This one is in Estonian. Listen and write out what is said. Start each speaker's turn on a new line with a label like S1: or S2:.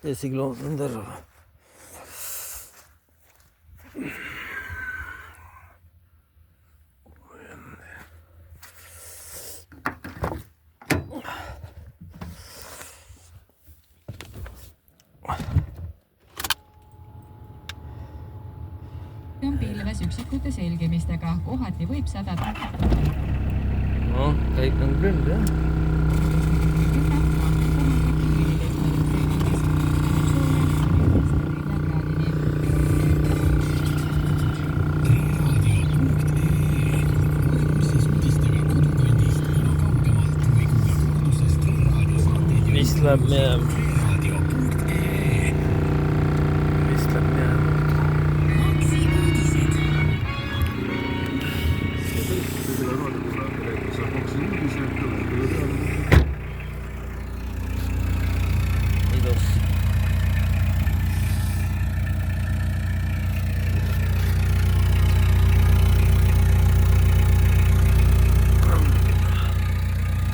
S1: 10 kilomeetrit on terve.
S2: on pilves üksikute selgimistega, kohati võib sadada.
S1: No, käik on küll, jah. Vist läheb minema.